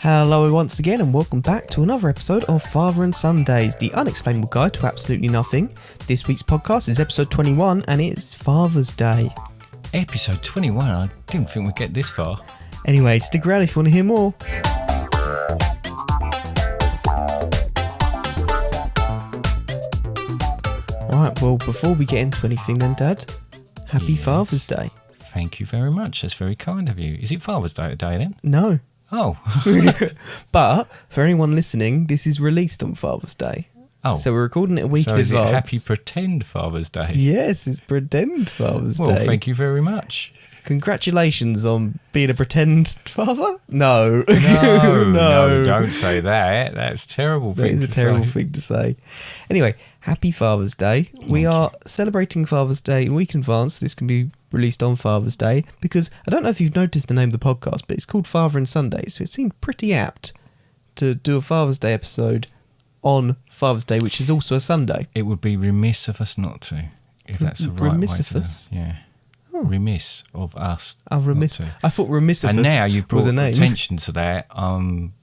Hello once again and welcome back to another episode of Father and Sundays, the unexplainable guide to absolutely nothing. This week's podcast is episode 21 and it's Father's Day. Episode 21? I didn't think we'd get this far. Anyway, stick around if you want to hear more. Alright, well before we get into anything then, Dad, happy Father's Day. Thank you very much. That's very kind of you. Is it Father's Day today then? No. Oh. But for anyone listening, this is released on Father's Day. Oh. So we're recording it a week in advance. So is it Happy Pretend Father's Day? Yes, it's Pretend Father's Day. Well, thank you very much. Congratulations on being a pretend father? No. No, don't say that. That's a terrible thing to say. That is a terrible thing to say. Anyway, happy Father's Day. We are celebrating Father's Day a week in advance. This can be released on Father's Day because I don't know if you've noticed the name of the podcast, but it's called Father and Sundays. So it seemed pretty apt to do a Father's Day episode on Father's Day, which is also a Sunday. It would be remiss of us not to, if that's the right Remiss way of to us? Yeah. Oh. Remiss of us. Remiss. not to. I thought remiss of And us now you was brought a name. attention to that.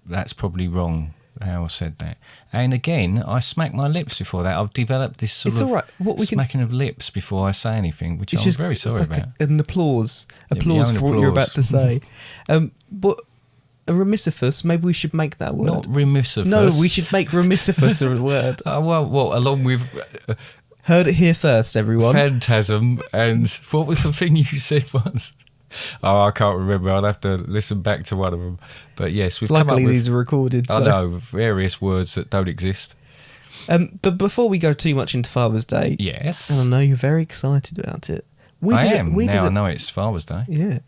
That's probably wrong how I said that. And again, I smacked my lips before that. I've developed this sort It's of all right. What we can- smacking of lips before I say anything, which It's I'm just very it's sorry like about. an applause Yeah, for your what own you're about applause. to say. But a remissifus, maybe we should make that word. Not remissifus. No, we should make remissifus a word. Well, along with Heard it here first, everyone. phantasm and what was the thing you said once? Oh, I can't remember. I'll have to listen back to one of them. But yes, we've come Luckily, up with, these are recorded. I So. know, various words that don't exist. But before we go too much into Father's Day, Yes. and I know you're very excited about it. I am. Now I know it's Father's Day. Yeah.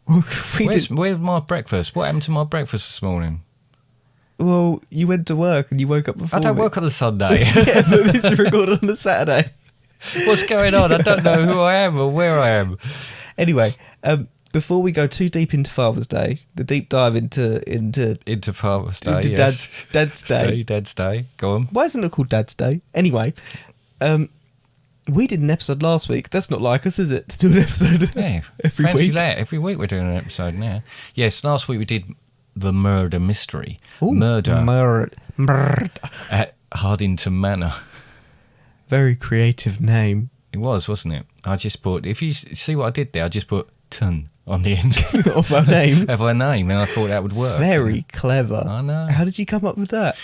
Where's my breakfast? What happened to my breakfast this morning? Well, you went to work and you woke up before I don't me. work on a Sunday. Yeah, but this is recorded on a Saturday. What's going on? I don't know who I am or where I am. Anyway, before we go too deep into Father's Day, the deep dive into Father's Day. into yes. Dad's Day. Dad's Day. Go on. Why isn't it called Dad's Day? Anyway, we did an episode last week. That's not like us, is it? To do an episode Yeah. every Fancy week. that. Every week we're doing an episode now. Yes, last week we did the murder mystery. Ooh, Murder Murder. at Hardington Manor. Very creative name. It was, wasn't it? I just put, if you see what I did there, I just put ton on the end Of our name. of our name, and I thought that would work. Very clever. I know. How did you come up with that?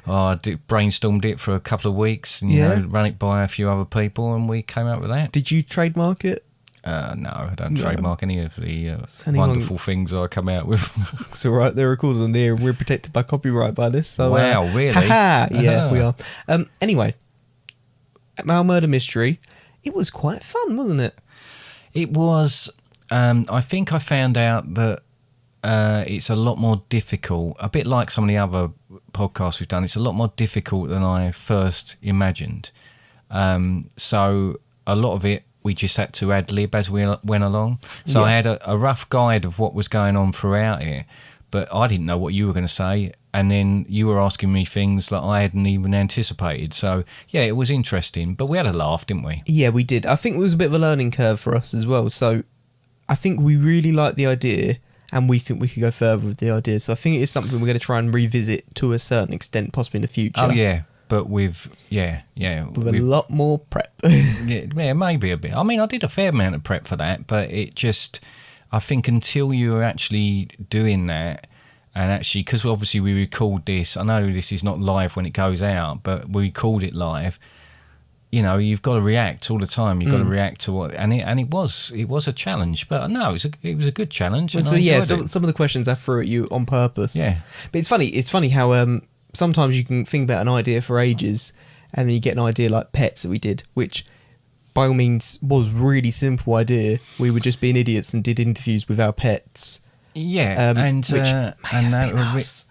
Oh, I brainstormed it for a couple of weeks and Yeah. run it by a few other people, and we came up with that. Did you trademark it? No, I don't No. trademark any of the anyone- wonderful things I come out with. It's all right. They're recorded on here. We're protected by copyright by this. So, Wow, really? Haha. Yeah, Uh-huh. we are. Anyway, our murder mystery. It was quite fun, wasn't it? It was. I think I found out that it's a lot more difficult. A bit like some of the other podcasts we've done. It's a lot more difficult than I first imagined. So a lot of it we just had to ad lib as we went along. So Yeah. I had a rough guide of what was going on throughout it, but I didn't know what you were going to say. And then you were asking me things that I hadn't even anticipated. So, yeah, it was interesting. But we had a laugh, didn't we? Yeah, we did. I think it was a bit of a learning curve for us as well. So I think we really like the idea and we think we could go further with the idea. So I think it is something we're going to try and revisit to a certain extent, possibly in the future. Oh, yeah. But with, With a lot more prep. yeah, maybe a bit. I mean, I did a fair amount of prep for that, but it just, I think until you're actually doing that, and actually, because obviously we record this, I know this is not live when it goes out, but we record it live. You know, you've got to react all the time. You've got to react to what, and it was a challenge, but no, it was a good challenge. And So I yeah, enjoyed it. some of the questions I threw at you on purpose. Yeah. But it's funny how sometimes you can think about an idea for ages and then you get an idea like pets that we did, which by all means was really simple idea. We were just being idiots and did interviews with our pets. Yeah, and which and may that have been were us.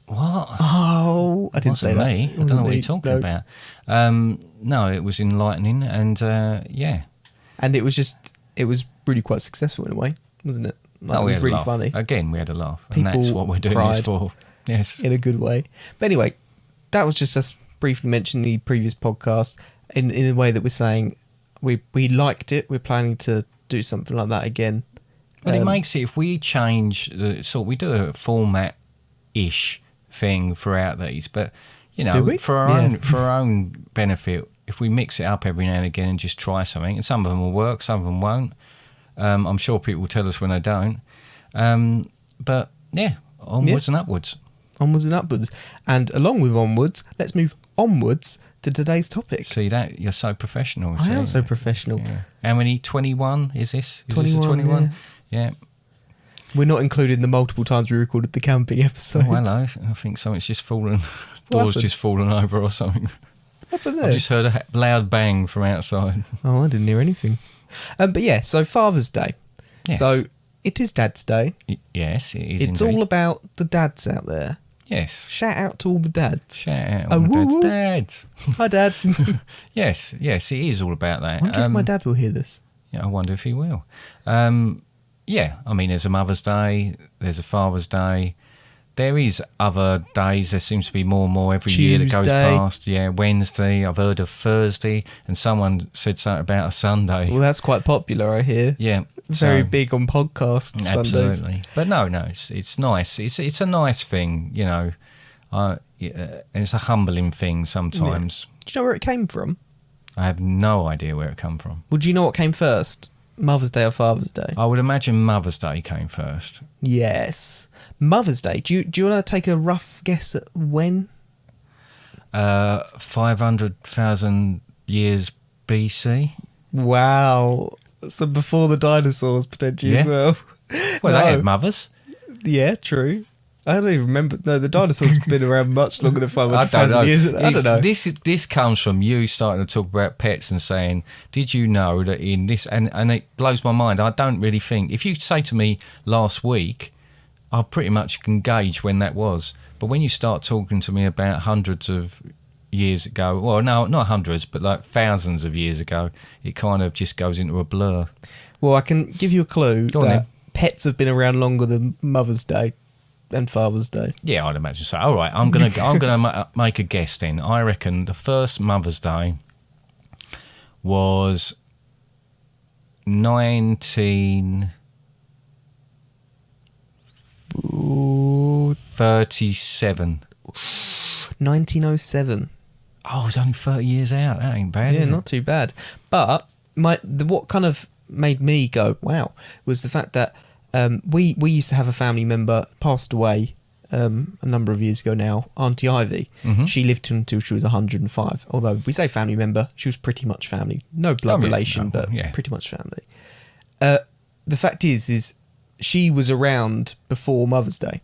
what? Oh, I didn't say Wasn't that. me. I don't know what you're talking No. about. No, it was enlightening, and yeah. And it was really quite successful in a way, wasn't it? Like, Oh, it we was had a really laugh. funny Again, we had a laugh, People and that's what we're doing this cried. for. Yes. in a good way. But anyway, that was just us briefly mentioning the previous podcast in a way that we're saying we liked it. We're planning to do something like that again. But it makes it, if we change we do a format-ish thing throughout these, but you Do know, we? for our Yeah. own for our own benefit, if we mix it up every now and again and just try something, and some of them will work, some of them won't. I'm sure people will tell us when they don't. But yeah, onwards and upwards. Onwards and upwards. And along with onwards, let's move onwards to today's topic. See that? You're so professional. I am see? so professional. Yeah. How many? 21 is this? Is 21, this a 21? Yeah. We're not including the multiple times we recorded the camping episode. Oh, hello. I think something's just fallen. Door's happened? just fallen over or something. What happened there? I've just heard a loud bang from outside. Oh, I didn't hear anything. But yeah, so Father's Day. Yes. So it is Dad's Day. Yes, it is. It's indeed. all about the dads out there. Yes. Shout out to all the dads. Shout out Oh, all my woo, dads. woo. Hi, Dad. Yes, it is all about that. I wonder if my dad will hear this. Yeah, I wonder if he will. Yeah, I mean, there's a Mother's Day, there's a Father's Day. There is other days. There seems to be more and more every year that goes Tuesday. past. Yeah, Wednesday. I've heard of Thursday, and someone said something about a Sunday. Well, that's quite popular, I hear. Yeah, Very so- big on podcasts Sundays. Absolutely, but no, it's nice. It's a nice thing, you know. And it's a humbling thing sometimes. Do you know where it came from? I have no idea where it come from. Well, do you know what came first? Mother's Day or Father's Day? I would imagine Mother's Day came first. Yes. Mother's Day. Do you want to take a rough guess at when? 500,000 years BC. Wow. So before the dinosaurs, potentially, as Yeah. well. Well, No. they had mothers. Yeah, true. I don't even remember. No, the dinosaurs have been around much longer than I don't know. 500,000 years. I don't know. This comes from you starting to talk about pets and saying, "Did you know that in this?" And it blows my mind. I don't really think if you say to me last week, I pretty much can gauge when that was. But when you start talking to me about hundreds of years ago, well, no, not hundreds, but like thousands of years ago, it kind of just goes into a blur. Well, I can give you a clue Go on that then. pets have been around longer than Mother's Day and Father's Day. Yeah, I'd imagine so. All right, I'm gonna make a guess then. I reckon the first Mother's Day was 1937. 1907. Oh, it's only 30 years out. That ain't bad. Yeah, is it? not too bad. But what kind of made me go wow was the fact that we used to have a family member passed away a number of years ago now, Auntie Ivy. Mhm. She lived until she was 105. Although we say family member, she was pretty much family. No blood Oh, yeah, relation, no, but yeah. pretty much family. The fact is she was around before Mother's Day,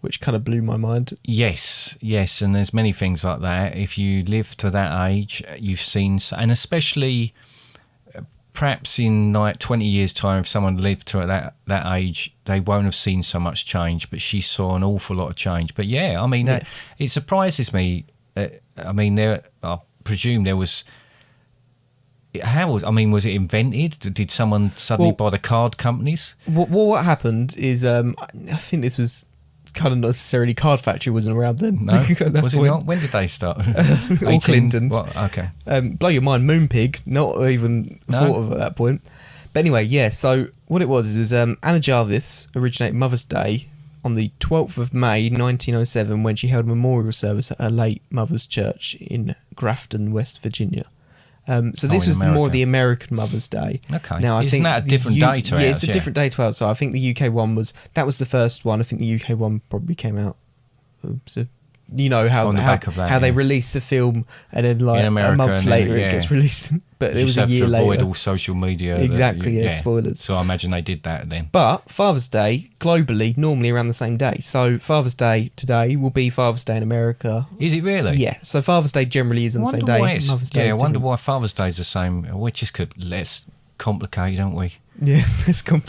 which kind of blew my mind. Yes, and there's many things like that. If you live to that age, you've seen, and especially perhaps in like 20 years' time, if someone lived to that age, they won't have seen so much change. But she saw an awful lot of change. But yeah, I mean, it surprises me. I mean, I presume there was. Was it invented? Did someone suddenly buy the card companies? What happened is I think this was kind of necessarily Card Factory wasn't around then. No, at that was it point. not? When did they start? All Clintons. What? Okay. Blow your mind, Moonpig, not even No. thought of at that point. But anyway, yeah, so what it was Anna Jarvis originated Mother's Day on the 12th of May 1907 when she held a memorial service at her late mother's church in Grafton, West Virginia. So this in was more America. of the American Mother's Day. Okay. Now, I Isn't think that a the different day to Yeah, ours? it's a Yeah. different day to ours. So I think the UK one was the first one. I think the UK one probably came out. So, you know how On the back of that, how they yeah. release the film and then like In America a month and then, later yeah. it gets released. But it You was just a have year to avoid later. all social media. Exactly, yeah, spoilers. So I imagine they did that then. But Father's Day globally normally around the same day. So Father's Day today will be Father's Day in America. Is it really? Yeah. So Father's Day generally is on the same day. Mother's Day I is wonder different. why Father's Day is the same. We just could less complicate, don't we? Yeah, let's come.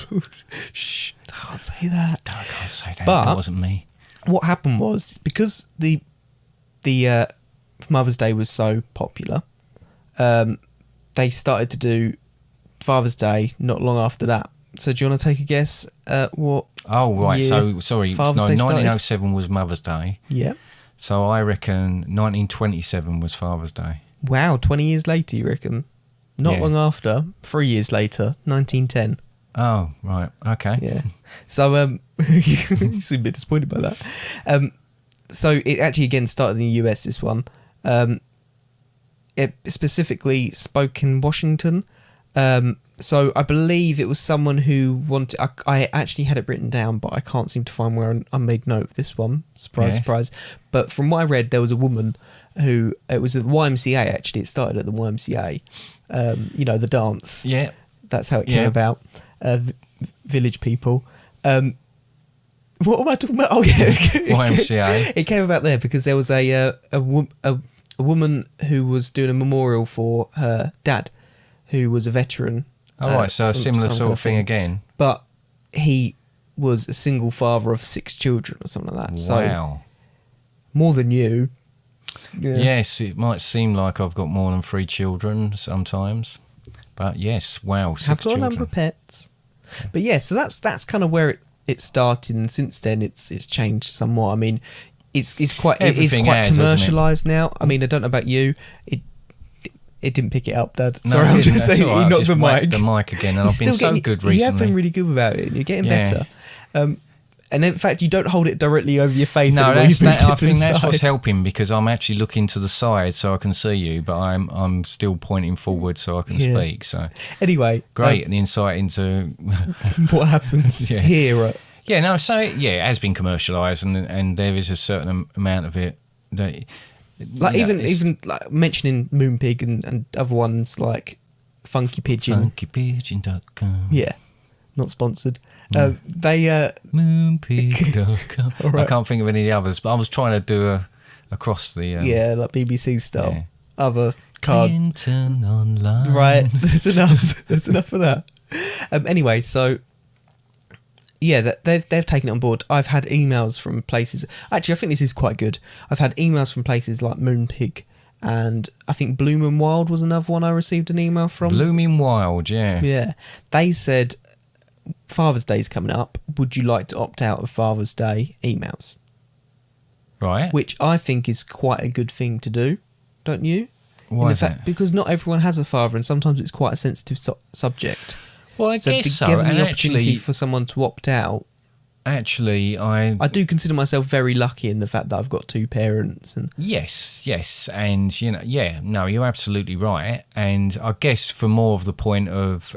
Shh, I can't say that. No, I can't say that. But- That wasn't me. What happened was because the Mother's Day was so popular, they started to do Father's Day not long after that. So do you want to take a guess at what? Oh, right. year So, sorry. Father's No, Day started? 1907 was Mother's Day. Yeah. So I reckon 1927 was Father's Day. Wow, 20 years later, you reckon? Not Yeah. long after, 3 years later, 1910. Oh, right. Okay. Yeah. So you seem a bit disappointed by that. so it actually again started in the US. This one, it specifically spoke in Washington. So I believe it was someone who wanted. I actually had it written down, but I can't seem to find where I made note of this one. Surprise, Yes. surprise. But from what I read, there was a woman who it was at the YMCA. Actually, it started at the YMCA. You know, the dance. Yeah. That's how it came Yeah. about. Village people. What am I talking about? Oh yeah, YMCA. It came about there because there was a woman who was doing a memorial for her dad, who was a veteran. All right, so a similar some sort kind of thing again. But he was a single father of 6 children or something like that. So Wow. more than you. Yeah. Yes, it might seem like I've got more than 3 children sometimes, but yes, wow, 6 Have got children. a number of pets. But yeah, so that's kind of where it started, and since then it's changed somewhat. I mean, it is quite Everything has, hasn't it? commercialised now. I mean, I don't know about you. It didn't pick it up, Dad. No, Sorry, it I'm didn't. just That's saying all right. you I've knocked just the whacked mic. the mic again, and You're I've been still so getting- good You have recently. been really good about it, and you're getting Yeah. better. And in fact, you don't hold it directly over your face. No, anymore. that's You've moved that. I it to the think that's what's side. helping because I'm actually looking to the side so I can see you, but I'm still pointing forward so I can Yeah. speak. So Anyway, great, an insight into what happens Yeah. here? yeah. No, so yeah, it has been commercialised, and there is a certain amount of it that Like you know, it's even like mentioning Moonpig and other ones like Funky Pigeon. funkypigeon.com. Yeah, not sponsored. They Moonpig.com. All right. I can't think of any of the others, but I was trying to do across the yeah, like BBC style. yeah. Other card. Clinton Online. Right, there's enough. There's enough of that. Anyway, so yeah, they've taken it on board. I've had emails from places. Actually, I think this is quite good. I've had emails from places like Moonpig, and I think Bloom and Wild was another one I received an email from. Blooming Wild, yeah. Yeah, they said Father's Day's coming up. Would you like to opt out of Father's Day emails? Right. Which I think is quite a good thing to do, don't you? Why In is fact, that? because not everyone has a father, and sometimes it's quite a sensitive subject. Well, I So guess so. given And the opportunity actually, for someone to opt out, I do consider myself very lucky in the fact that I've got 2 parents. And yes, and you know, yeah, no, you're absolutely right. And I guess for more of the point of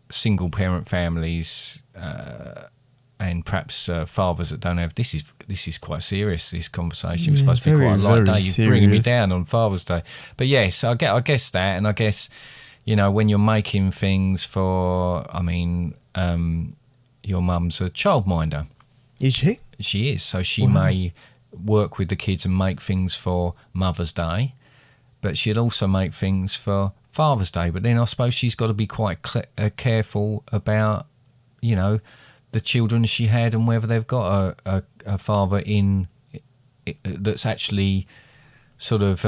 single parent families and perhaps fathers that don't have this is quite serious. This conversation was Yeah, supposed to be very, quite a light very day. You're bringing me serious. down on Father's Day, but yes, I guess that, and I guess you know when you're making things for, I mean, your mum's a childminder. is she? She is, so she Wow. may work with the kids and make things for Mother's Day, but she'd also make things for Father's Day. But then I suppose she's got to be quite careful about, you know, the children she had and whether they've got a father in that's actually sort of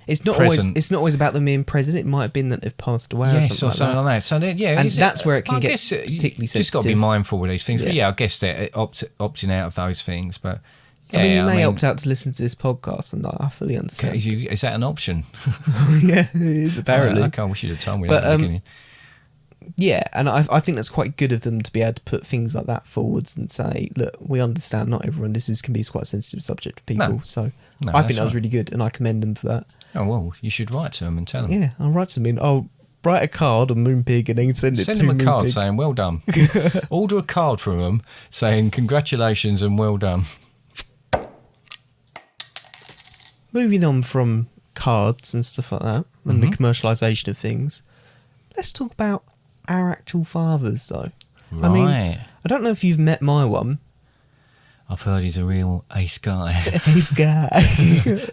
It's not present. always. It's not always about them being present. It might have been that they've passed away or Yes, something, or something like like that. So yeah, And is that's where it can I get guess, particularly you just got to be sensitive. mindful with these things. But Yeah. yeah, I guess that opting out of those things. But that. yeah, I mean, you may opt out to listen to this podcast, and I fully understand. Is that an option? Yeah, it is apparently. Okay, I wish you'd have told me But, that at the beginning. Yeah, and I think that's quite good of them to be able to put things like that forwards and say, look, we understand not everyone. Can be quite a sensitive subject for people. No. So No, I think that's that was right. really good, and I commend them for that. Oh well, you should write to them and tell them. Yeah, I'll write to them in. I'll write a card on Moonpig and then send it Send to them a card Moonpig. saying well done. Order a card from them saying congratulations and well done. Moving on from cards and stuff like that, and the commercialisation of things, let's talk about our actual fathers, though. I mean, Right. I don't know if you've met my one. I've heard he's a real ace guy. This guy.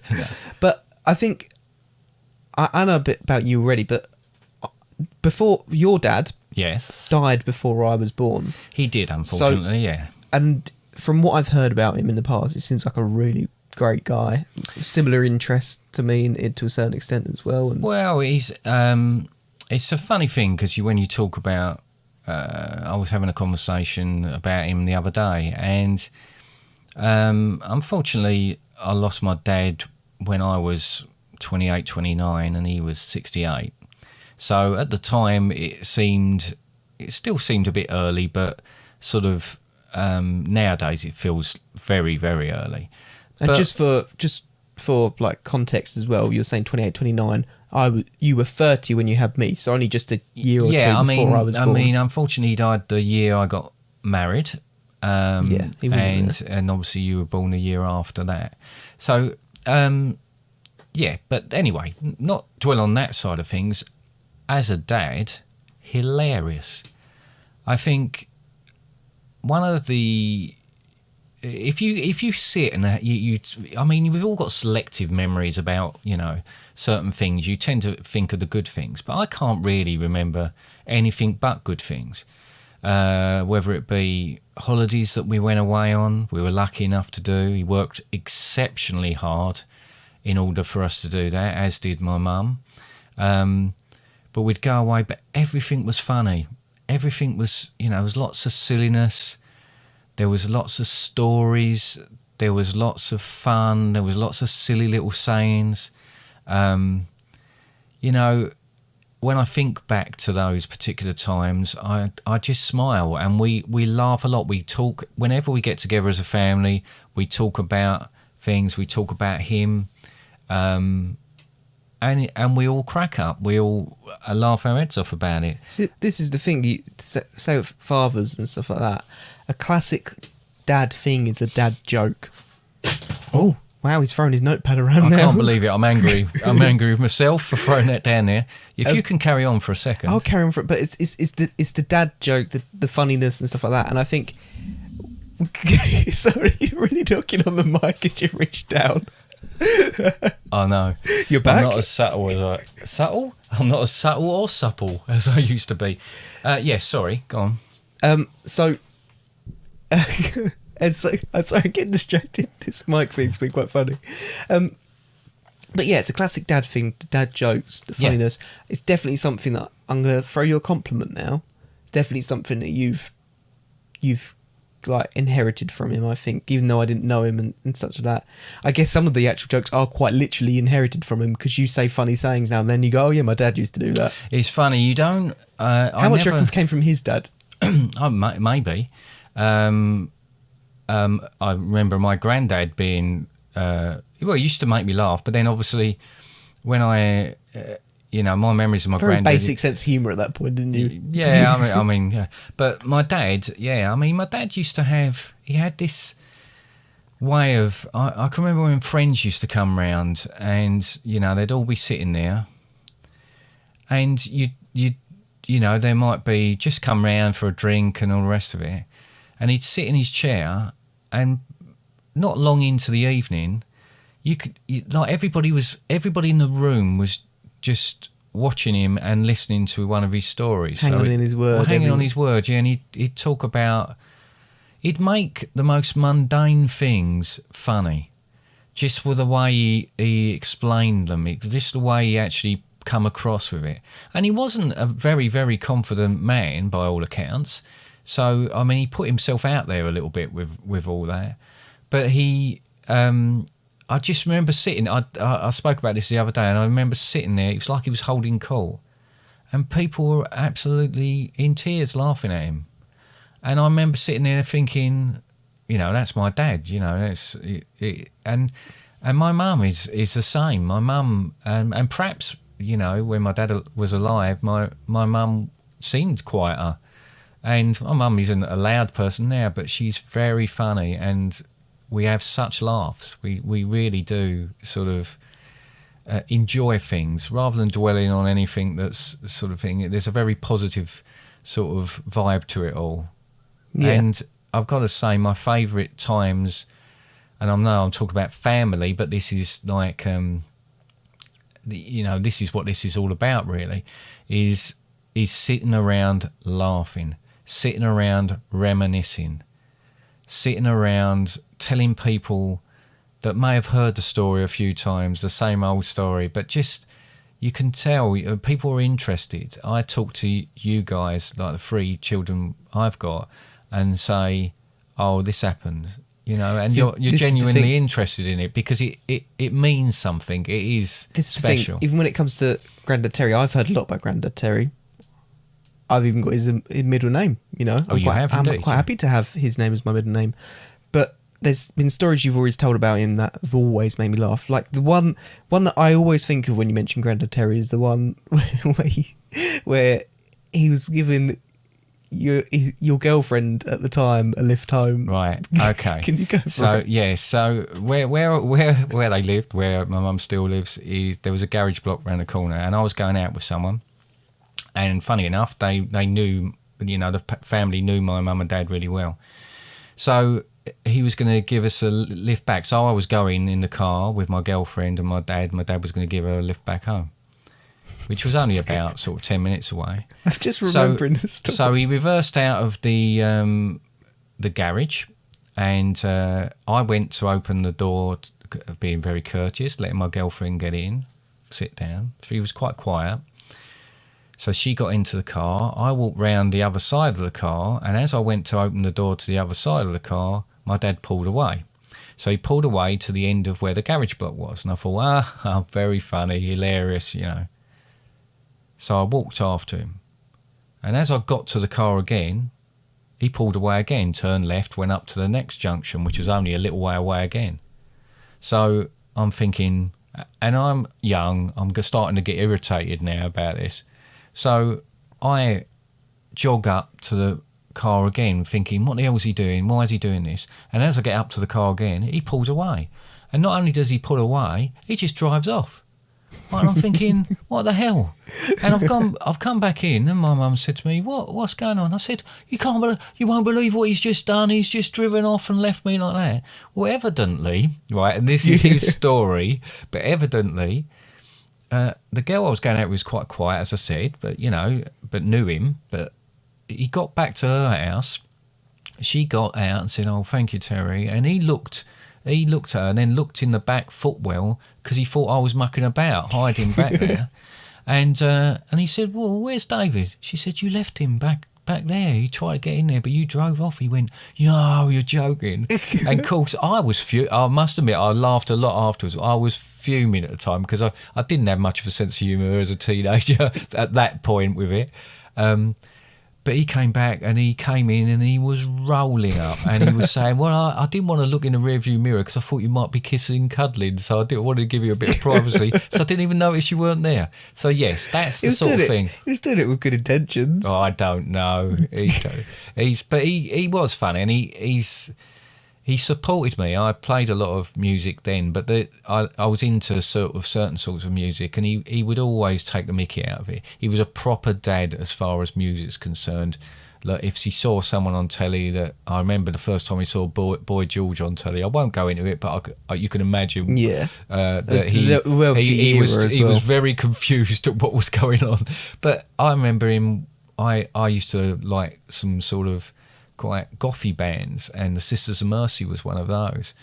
But I think I know a bit about you already, but before your dad Yes. died before I was born, He did, unfortunately, yeah. and from what I've heard about him in the past, it seems like a really great guy. Similar interest to me to a certain extent as well. And Well, he's it's a funny thing because when you talk about, I was having a conversation about him the other day, and unfortunately, I lost my dad when I was 28, 29, and he was 68. So at the time, it still seemed a bit early, but sort of nowadays it feels very, very early. And But- just for like context as well, you're saying 28, 29. You were 30 when you had me, so only just a year or two before I was born. I mean, unfortunately, he died the year I got married. Yeah, he wasn't and obviously you were born a year after that. So, yeah, but anyway, not dwell on that side of things. As a dad, hilarious. I think one of the if you sit and you I mean, we've all got selective memories about, you know, certain things. You tend to think of the good things, but I can't really remember anything but good things. Whether it be holidays that we went away on, we were lucky enough to do. He worked exceptionally hard in order for us to do that, as did my mum. But we'd go away, but everything was funny. Everything was, you know, there was lots of silliness. There was lots of stories. There was lots of fun. There was lots of silly little sayings. You know, when I think back to those particular times, I just smile, and we laugh a lot. We talk, whenever we get together as a family, we talk about things, we talk about him, and we all crack up. We all laugh our heads off about it. See, this is the thing, you say with fathers and stuff like that. A classic dad thing is a dad joke. Oh, wow, he's throwing his notepad around I now. can't believe it. I'm angry. I'm angry with myself for throwing that down there. If you can carry on for a second. I'll carry on for it, but it's the dad joke, the funniness and stuff like that. And I think, sorry, you're really knocking on the mic as you reach down. I know. You're back. I'm not as subtle as subtle. I'm not as subtle or supple as I used to be. Yes, sorry. Go on. So, and so I'm sorry, I'm getting distracted. This mic thing's been quite funny. But yeah, it's a classic dad thing, the dad jokes, the funniness. Yeah. It's definitely something that I'm going to throw you a compliment now. It's definitely something that you've like inherited from him, I think, even though I didn't know him and such as that. I guess some of the actual jokes are quite literally inherited from him, because you say funny sayings now and then you go, oh yeah, my dad used to do that. It's funny, you don't... How much do you reckon came from his dad? Maybe. I remember my granddad being... well, he used to make me laugh, but then obviously when I... you know, my memories of my very granddad... basic sense of humour at that point, didn't you? Yeah, I mean, yeah. But my dad, yeah, I mean, my dad used to have... He had this way of... I can remember when friends used to come round and, you know, they'd all be sitting there and you know, there might be just come round for a drink and all the rest of it. And he'd sit in his chair and not long into the evening, everybody in the room was just watching him and listening to one of his stories. Hanging on his word. Hanging on his word, yeah. And he'd talk about... He'd make the most mundane things funny. Just for the way he explained them. Just the way he actually come across with it. And he wasn't a very, very confident man, by all accounts. So, I mean, he put himself out there a little bit with all that. But he... I just remember sitting... I spoke about this the other day, and I remember sitting there. It was like he was holding cool. And people were absolutely in tears laughing at him. And I remember sitting there thinking, you know, that's my dad, you know. That's and my mum is the same. My mum... And perhaps, you know, when my dad was alive, my mum seemed quieter. And my mum isn't a loud person now, but she's very funny, and we have such laughs. We really do sort of enjoy things rather than dwelling on anything that's sort of thing. There's a very positive sort of vibe to it all. Yeah. And I've got to say, my favourite times, and I know I'm talking about family, but this is like, you know, this is what this is all about really, is sitting around laughing. Sitting around reminiscing, sitting around telling people that may have heard the story a few times, the same old story, but just, you can tell people are interested. I talk to you guys, like the 3 children I've got, and say, oh, this happened, you know, and you're genuinely interested in it because it means something. It is this special. Thing, even when it comes to Grandad Terry, I've heard a lot about Grandad Terry. I've even got his middle name. You know, Oh, you have indeed, I'm quite yeah. happy to have his name as my middle name. But there's been stories you've always told about him that have always made me laugh. Like the one that I always think of when you mention Grandad Terry is the one where he was giving your girlfriend at the time a lift home. Right. Okay. Can you go for So it? yeah. So where they lived, where my mum still lives, there was a garage block around the corner, and I was going out with someone, and funny enough, they knew, you know, the family knew my mum and dad really well. So he was going to give us a lift back. So I was going in the car with my girlfriend and my dad. My dad was going to give her a lift back home, which was only about sort of 10 minutes away. I'm just remembering the story. So he reversed out of the garage, and I went to open the door, being very courteous, letting my girlfriend get in, sit down. She was quite quiet. So she got into the car. I walked round the other side of the car, and as I went to open the door to the other side of the car, my dad pulled away. So he pulled away to the end of where the garage block was, and I thought, very funny, hilarious, you know. So I walked after him. And as I got to the car again, he pulled away again, turned left, went up to the next junction, which was only a little way away again. So I'm thinking, and I'm young, I'm starting to get irritated now about this. So I jog up to the car again, thinking, what the hell is he doing? Why is he doing this? And as I get up to the car again, he pulls away. And not only does he pull away, he just drives off. And I'm thinking, what the hell? And I've come back in, and my mum said to me, what's going on? I said, you won't believe what he's just done. He's just driven off and left me like that. Well, evidently, right, and this is his story, but evidently, the girl I was going out with was quite quiet, as I said, but knew him. But he got back to her house. She got out and said, "Oh, thank you, Terry." And he looked at her and then looked in the back footwell because he thought I was mucking about, hiding back there. And he said, "Well, where's David?" She said, "You left him back there. He tried to get in there, but you drove off." He went, "No, you're joking." And of course, I must admit, I laughed a lot afterwards. I was fuming at the time because I didn't have much of a sense of humour as a teenager at that point with it. But he came back and he came in and he was rolling up and he was saying, "Well, I didn't want to look in the rearview mirror because I thought you might be kissing and cuddling, so I didn't want to give you a bit of privacy, so I didn't even notice you weren't there." So yes, that's the sort of thing. He was doing it with good intentions. Oh, I don't know. He was funny, and he supported me. I played a lot of music then, but I was into certain sorts of music, and he would always take the mickey out of it. He was a proper dad as far as music's concerned. Like if he saw someone on telly, that I remember the first time he saw Boy George on telly. I won't go into it, but you can imagine. Yeah, that he was very confused at what was going on. But I remember him. I used to like some sort of quite gothy bands, and the Sisters of Mercy was one of those.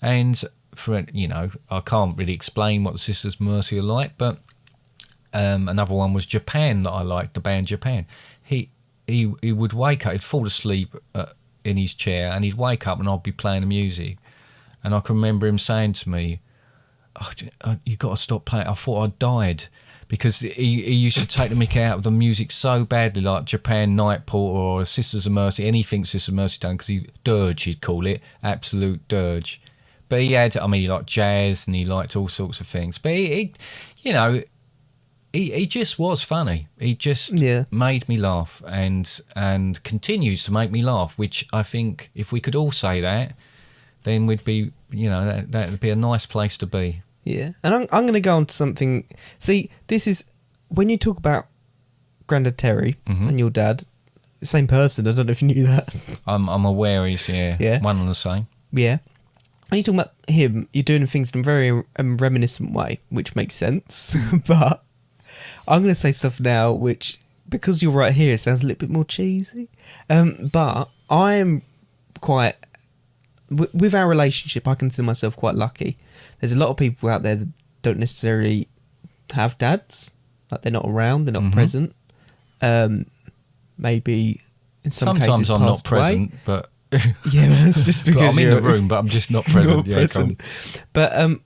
And I can't really explain what the Sisters of Mercy are like, but another one was Japan that I liked, the band Japan. He would wake up, he'd fall asleep in his chair, and he'd wake up and I'd be playing the music. And I can remember him saying to me, "You got to stop playing. I thought I died." Because he used to take the mickey out of the music so badly, like Japan, Nightport, or Sisters of Mercy, anything Sisters of Mercy done, because dirge, he'd call it, absolute dirge. But he liked jazz and he liked all sorts of things. But he just was funny. He just made me laugh and continues to make me laugh, which I think if we could all say that, then we'd be, that would be a nice place to be. Yeah, and I'm going to go on to something. See, this is when you talk about Grandad Terry and your dad, same person. I don't know if you knew that. I'm aware he's one and the same. Yeah, when you talk about him, you're doing things in a very reminiscent way, which makes sense. But I'm going to say stuff now, which because you're right here, it sounds a little bit more cheesy. But I am quite with our relationship. I consider myself quite lucky. There's a lot of people out there that don't necessarily have dads, like they're not around, they're not present. Maybe in some cases sometimes I'm not present, away. But yeah, that's just because I'm in the room, but I'm just not present. present. But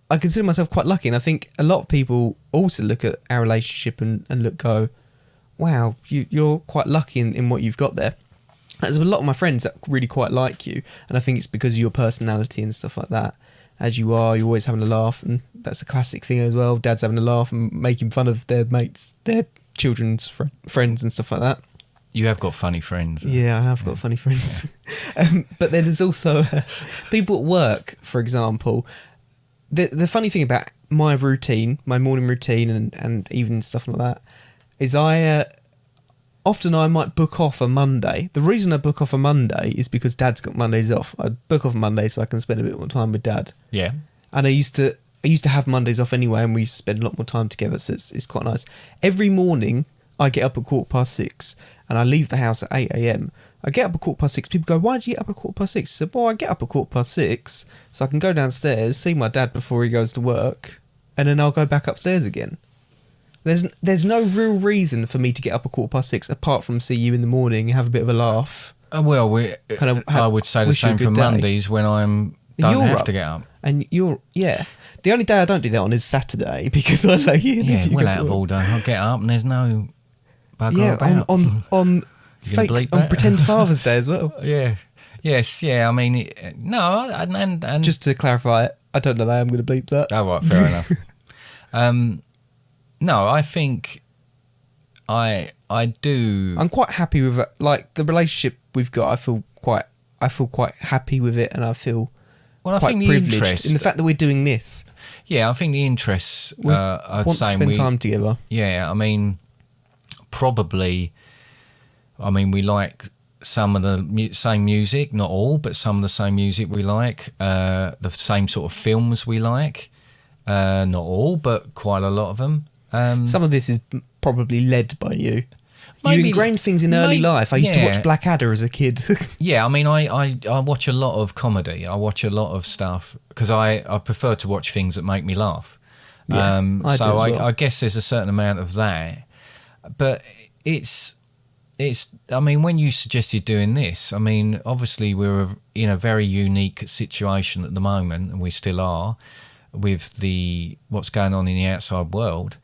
I consider myself quite lucky, and I think a lot of people also look at our relationship and go, wow, you're quite lucky in what you've got there. There's a lot of my friends that really quite like you, and I think it's because of your personality and stuff like that. As you are, you're always having a laugh, and that's a classic thing as well. Dad's having a laugh and making fun of their mates, their children's friends and stuff like that. You have got funny friends. Yeah, I have got funny friends. But then there's also people at work, for example. The funny thing about my routine, my morning routine and even stuff like that, is often I might book off a Monday. The reason I book off a Monday is because Dad's got Mondays off. I book off a Monday so I can spend a bit more time with Dad. Yeah. And I used to have Mondays off anyway, and we used to spend a lot more time together, so it's quite nice. Every morning I get up at 6:15 and I leave the house at 8 a.m. I get up at 6:15. People go, "Why do you get up at 6:15?" I said, "Well, I get up at 6:15 so I can go downstairs, see my dad before he goes to work, and then I'll go back upstairs again." There's no real reason for me to get up at 6:15 apart from see you in the morning, have a bit of a laugh. I would say the wish you a same for good day. Mondays when don't have to get up. And the only day I don't do that on is Saturday because I lay in. Yeah, and you well go out to of work. order. I'll get up and there's no bugger about. on You gonna fake bleep on that? pretend Father's Day as well. Yeah. Yes, yeah, I mean, no, and Just to clarify, I don't know that I'm going to bleep that. oh, right, fair enough. No, I think I do. I'm quite happy with it. Like the relationship we've got. I feel quite happy with it, and I feel I quite think the privileged interest in the fact that we're doing this. Yeah, I think the interests. We I'd want to say spend time together. Yeah, I mean, probably. I mean, we like some of the same music, not all, but some of the same music we like. The same sort of films we like, not all, but quite a lot of them. Some of this is probably led by you. Maybe- You ingrained things in early life. I used to watch Blackadder as a kid. Yeah, I mean, I watch a lot of comedy. I watch a lot of stuff because I prefer to watch things that make me laugh. Yeah, I do as well. I guess there's a certain amount of that. But it's. I mean, when you suggested doing this, I mean, obviously we're in a very unique situation at the moment, and we still are, with what's going on in the outside world.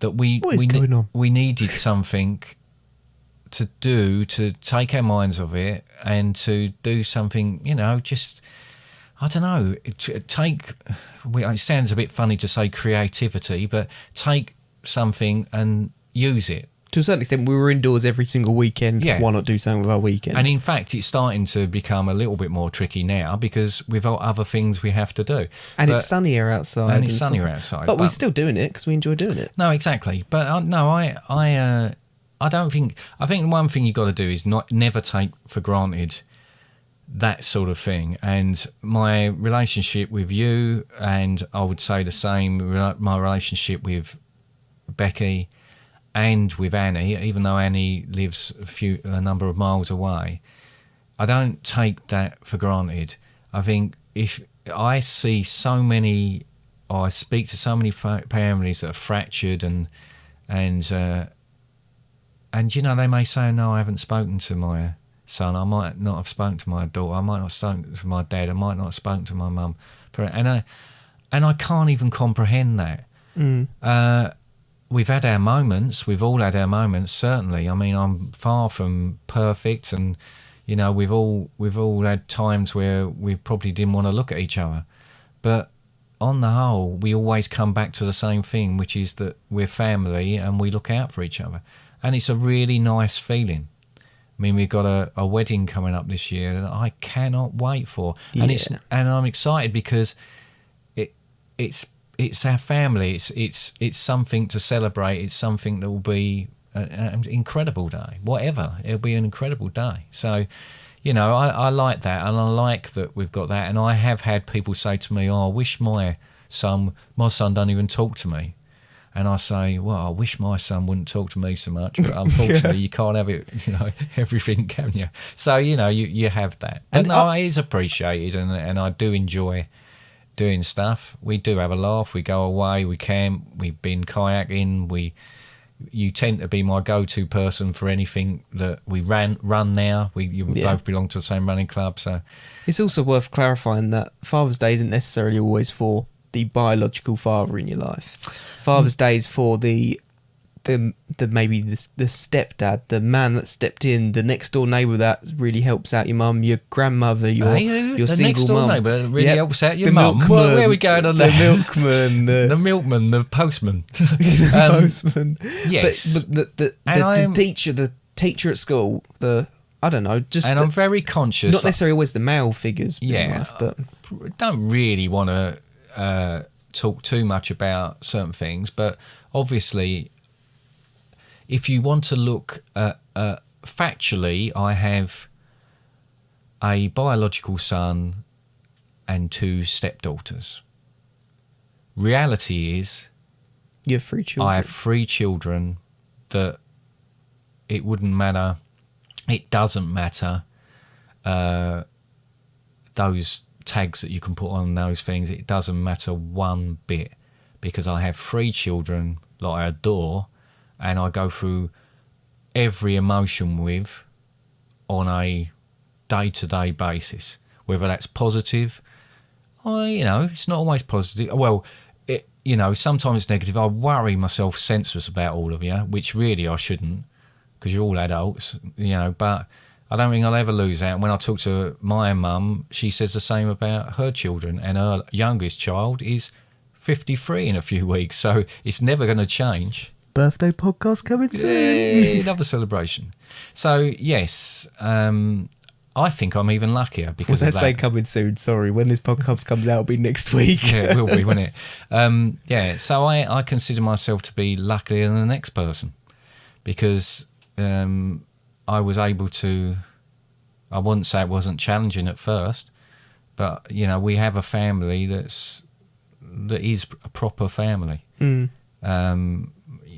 That What is going on? we needed something to do to take our minds off it and to do something, just I don't know. It sounds a bit funny to say creativity, but take something and use it. To a certain extent, we were indoors every single weekend. Yeah. Why not do something with our weekend? And in fact, it's starting to become a little bit more tricky now because we've got other things we have to do. And it's sunnier outside. And it's stuff. sunnier outside. But we're still doing it because we enjoy doing it. No, exactly. But no, I don't think. I think one thing you got to do is never take for granted that sort of thing. And my relationship with you, and I would say the same. My relationship with Becky and with Annie, even though Annie lives a number of miles away, I don't take that for granted. I think if I see so many, or I speak to so many families that are fractured and they may say, no, I haven't spoken to my son. I might not have spoken to my daughter. I might not have spoken to my dad. I might not have spoken to my mum. And I can't even comprehend that. We've had our moments. We've all had our moments, certainly. I mean, I'm far from perfect, and we've all had times where we probably didn't want to look at each other. But on the whole, we always come back to the same thing, which is that we're family and we look out for each other. And it's a really nice feeling. I mean, we've got a wedding coming up this year that I cannot wait for. Yeah. And I'm excited because it's our family. It's something to celebrate. It's something that will be an incredible day. Whatever, it'll be an incredible day. So, I like that, and I like that we've got that. And I have had people say to me, "Oh, I wish my son don't even talk to me." And I say, well, I wish my son wouldn't talk to me so much, but unfortunately you can't have it, everything, can you? So, you have that. But it is appreciated, and I do enjoy doing stuff. We do have a laugh. We go away. We camp. We've been kayaking. You tend to be my go-to person for anything that we run now. You both belong to the same running club. So it's also worth clarifying that Father's Day isn't necessarily always for the biological father in your life. Father's Day is for the the maybe the stepdad, the man that stepped in, the next door neighbour that really helps out your mum, your grandmother, your the single next door mum. neighbour really Yep. helps out your The mum. milkman, Where are we going on the there? milkman, The milkman, the postman. the postman. Yes. But the teacher at school, I don't know, just And I'm very conscious. not necessarily always the male figures in life, but don't really want to talk too much about certain things, but obviously, if you want to look at factually, I have a biological son and 2 stepdaughters. Reality is, you have 3 children. I have 3 children that it wouldn't matter. It doesn't matter. Those tags that you can put on those things, it doesn't matter one bit, because I have 3 children that I adore and I go through every emotion with on a day-to-day basis, whether that's positive or, it's not always positive. Well, sometimes it's negative. I worry myself senseless about all of you, which really I shouldn't, because you're all adults, but I don't think I'll ever lose out. When I talk to my mum, she says the same about her children, and her youngest child is 53 in a few weeks, so it's never going to change. Birthday podcast coming soon. Yay, another celebration. So, yes, I think I'm even luckier because Let's of say that. coming soon. Sorry, when this podcast comes out, it'll be next week. Yeah, it will be, won't it? So I consider myself to be luckier than the next person, because I was able to, I wouldn't say it wasn't challenging at first, but, we have a family that is a proper family. Mm.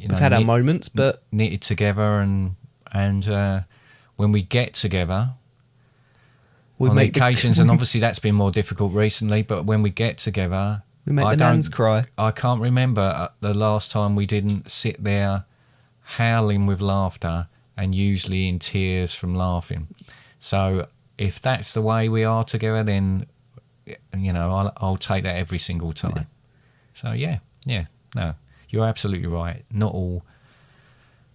We've had our moments, but knitted together, and when we get together, on occasions, and obviously that's been more difficult recently, but when we get together, we make the nans cry. I can't remember the last time we didn't sit there howling with laughter, and usually in tears from laughing. So if that's the way we are together, then I'll take that every single time. Yeah. So no, you're absolutely right. Not all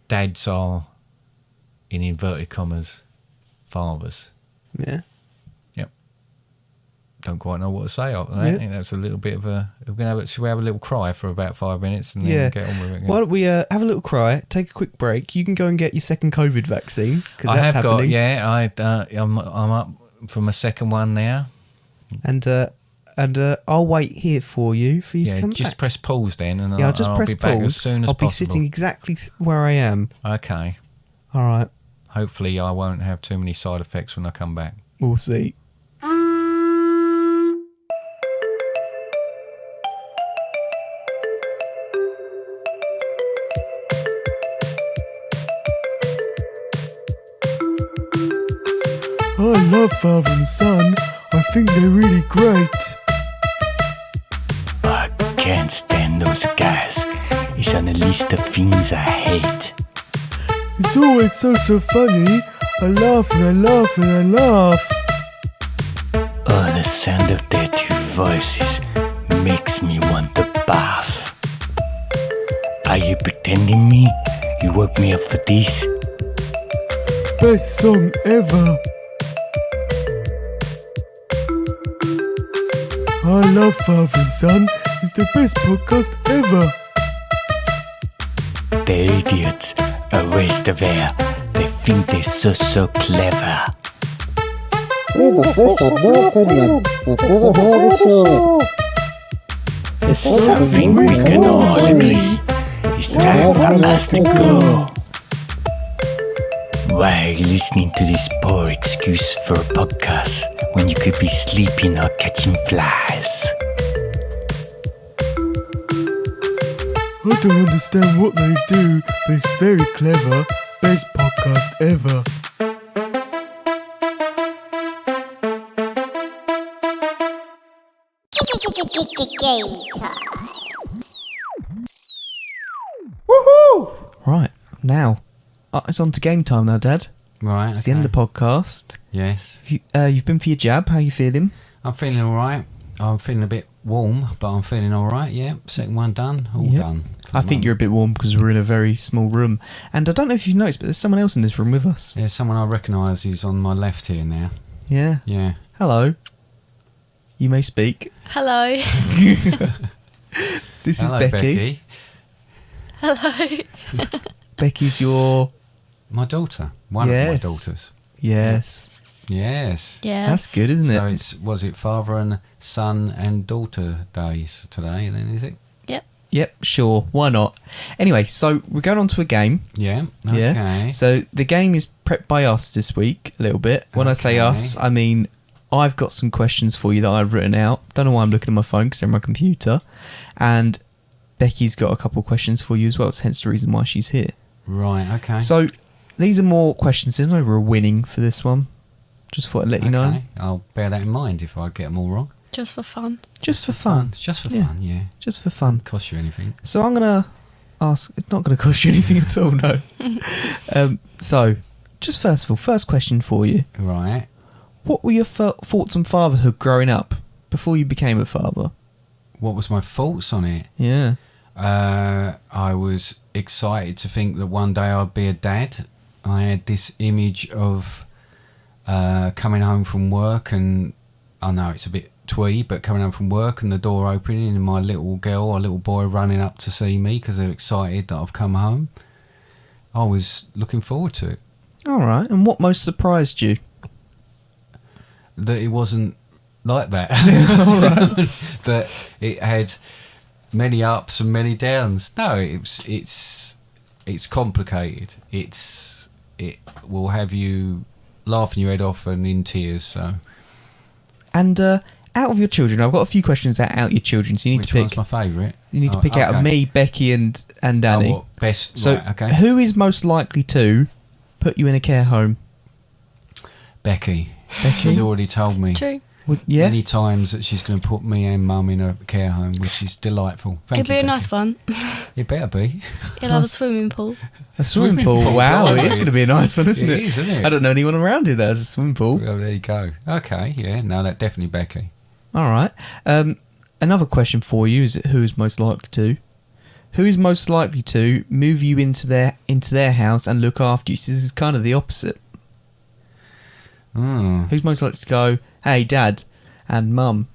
dads are, in inverted commas, fathers. Yeah. Yep. Don't quite know what to say after that. I think that's a little bit of a. Should we have a little cry for about 5 minutes and then get on with it again? Why don't we have a little cry, take a quick break? You can go and get your second COVID vaccine, because that's happening. I'm up for my second one now. And I'll wait here for you to come back. Just press pause then, and I'll just press be back pause. as soon as I'll possible. be sitting exactly where I am. Okay. All right. Hopefully I won't have too many side effects when I come back. We'll see. I love Father and Son. I think they're really great. I can't stand those guys. It's on the list of things I hate. It's always so funny. I laugh and I laugh and I laugh. Oh, the sound of their 2 voices makes me want to barf. Are you pretending me? You woke me up for this? Best song ever. I love Father and Son. It's the best podcast ever. They're idiots. A waste of air. They think they're so clever. There's something we can all agree. It's time for us to go. Why are you listening to this poor excuse for a podcast when you could be sleeping or catching flies? I don't understand what they do, but it's very clever. Best podcast ever. Game time. Woohoo! Right, now. It's on to game time now, Dad. Right. It's the end of the podcast. Yes. You've been for your jab. How are you feeling? I'm feeling all right. I'm feeling a bit warm, but I'm feeling all right. Yeah, second one done. All Yep. done. I think you're a bit warm because we're in a very small room. And I don't know if you've noticed, but there's someone else in this room with us. Yeah, someone I recognise is on my left here now. Yeah. Yeah. Hello. You may speak. Hello. This Hello, is Becky. Hello. Becky's your... My daughter. One of my Yes. daughters. Yes. Yes. Yes. That's good, isn't So it? was it father and son and daughter days today? Then is it? Yep. Yep, sure. Why not? Anyway, so we're going on to a game. Yeah. Okay. Yeah. So the game is prepped by us this week a little bit. When I say Okay. us, I mean I've got some questions for you that I've written out. Don't know why I'm looking at my phone because they're on my computer. And Becky's got a couple of questions for you as well. So hence the reason why she's here. Right. Okay. So these are more questions. There's no real winning for this one. Just thought I'd let you know. Okay. I'll bear that in mind if I get them all wrong. Just for fun. Just for fun. It's just for Yeah. fun. Yeah. Just for fun. Cost you anything? So I'm going to ask... It's not going to cost you anything at all, no. So, just first of all, first question for you. Right. What were your thoughts on fatherhood growing up before you became a father? What was my thoughts on it? Yeah. I was excited to think that one day I'd be a dad. I had this image of coming home from work, and I know it's a bit twee, but coming home from work and the door opening and my little girl or little boy running up to see me because they're excited that I've come home. I was looking forward to it. All right. And what most surprised you? That it wasn't like that. That it had many ups and many downs. No, it's complicated. It will have you laughing your head off and in tears. So And out of your children, I've got a few questions out your children, so you need which to pick. one's my favourite? You need to Oh, pick out of okay. me, Becky, and Danny. Oh, what, best. So, right, okay. who is most likely to put you in a care home? Becky. Becky? She's already told me True. Yeah. many times that she's going to put me and Mum in a care home, which is delightful. Thank It'll be you, a Becky. nice one. It better be. You'll have a swimming pool. A swimming Swimming pool. pool, Wow, it blimey. is going to be a nice one, isn't It it? is, isn't it? I don't know anyone around here that has a swimming pool. Well, there you go. Okay, yeah, no, that definitely Becky. All right. Another question for you is who is most likely to? Who is most likely to move you into their house and look after you? So this is kind of the opposite. Mm. Who's most likely to go, hey, Dad and Mum,